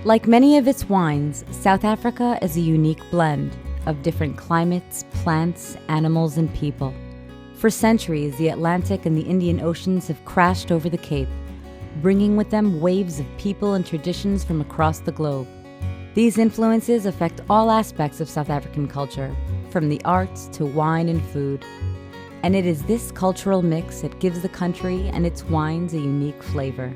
Like many of its wines, South Africa is a unique blend of different climates, plants, animals, and people. For centuries, the Atlantic and the Indian Oceans have crashed over the Cape, bringing with them waves of people and traditions from across the globe. These influences affect all aspects of South African culture, from the arts to wine and food. And it is this cultural mix that gives the country and its wines a unique flavor.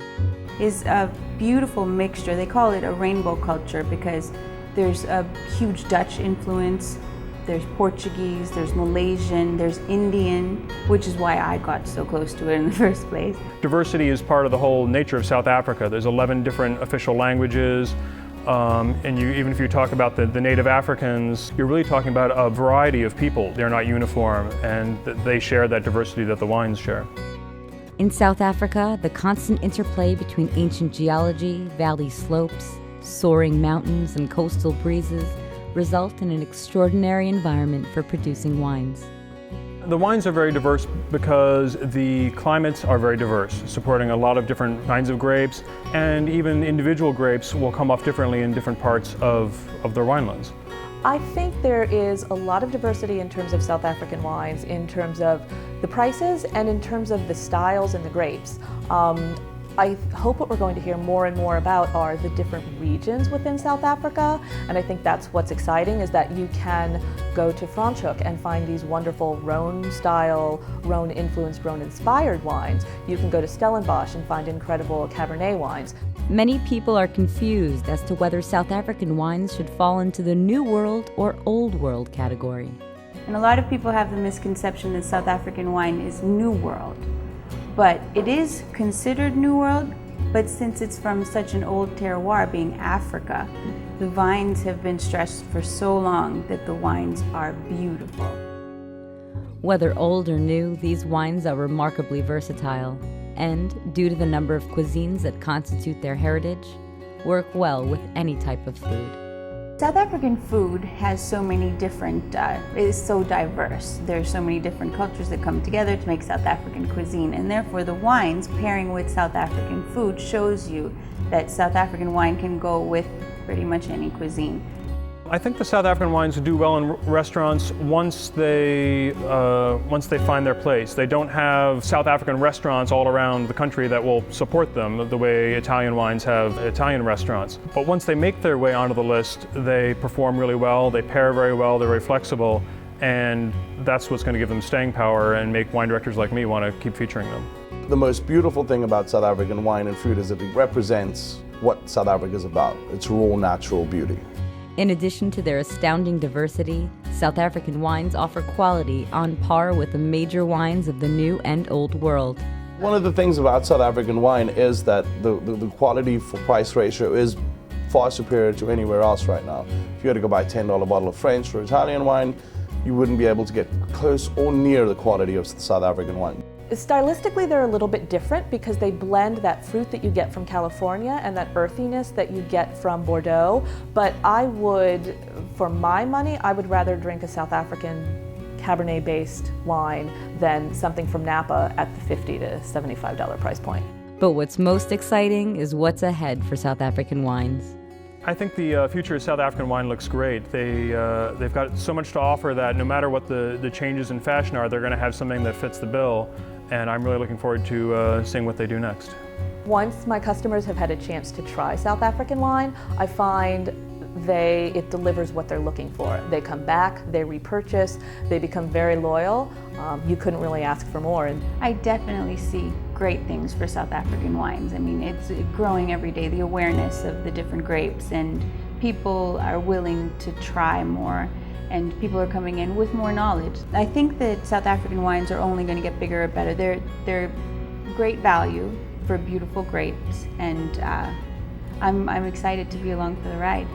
It's a beautiful mixture. They call it a rainbow culture because there's a huge Dutch influence, there's Portuguese, there's Malaysian, there's Indian, which is why I got so close to it in the first place. Diversity is part of the whole nature of South Africa. There's 11 different official languages, and even if you talk about the native Africans, you're really talking about a variety of people. They're not uniform, and they share that diversity that the wines share. In South Africa, the constant interplay between ancient geology, valley slopes, soaring mountains, and coastal breezes result in an extraordinary environment for producing wines. The wines are very diverse because the climates are very diverse, supporting a lot of different kinds of grapes, and even individual grapes will come off differently in different parts of their winelands. I think there is a lot of diversity in terms of South African wines, in terms of the prices and in terms of the styles and the grapes. I hope what we're going to hear more and more about are the different regions within South Africa, and I think that's what's exciting, is that you can go to Franschhoek and find these wonderful Rhone-style, Rhone-influenced, Rhone-inspired wines. You can go to Stellenbosch and find incredible Cabernet wines. Many people are confused as to whether South African wines should fall into the New World or Old World category. And a lot of people have the misconception that South African wine is New World. But it is considered New World, but since it's from such an old terroir, being Africa, the vines have been stressed for so long that the wines are beautiful. Whether old or new, these wines are remarkably versatile and, due to the number of cuisines that constitute their heritage, work well with any type of food. South African food has so many different, is so diverse. There's so many different cultures that come together to make South African cuisine, and therefore the wines pairing with South African food shows you that South African wine can go with pretty much any cuisine. I think the South African wines do well in restaurants once they find their place. They don't have South African restaurants all around the country that will support them the way Italian wines have Italian restaurants. But once they make their way onto the list, they perform really well, they pair very well, they're very flexible, and that's what's going to give them staying power and make wine directors like me want to keep featuring them. The most beautiful thing about South African wine and food is that it represents what South Africa is about. It's raw, natural beauty. In addition to their astounding diversity, South African wines offer quality on par with the major wines of the New and Old World. One of the things about South African wine is that the quality for price ratio is far superior to anywhere else right now. If you had to go buy a $10 bottle of French or Italian wine, you wouldn't be able to get close or near the quality of South African wine. Stylistically, they're a little bit different because they blend that fruit that you get from California and that earthiness that you get from Bordeaux. But I would, for my money, I would rather drink a South African Cabernet-based wine than something from Napa at the $50 to $75 price point. But what's most exciting is what's ahead for South African wines. I think the future of South African wine looks great. They've got so much to offer that no matter what the changes in fashion are, they're going to have something that fits the bill. And I'm really looking forward to seeing what they do next. Once my customers have had a chance to try South African wine, I find it delivers what they're looking for. They come back, they repurchase, they become very loyal. You couldn't really ask for more. I definitely see great things for South African wines. I mean, it's growing every day, the awareness of the different grapes, and people are willing to try more, and people are coming in with more knowledge. I think that South African wines are only going to get bigger and better. They're great value for beautiful grapes, and I'm excited to be along for the ride.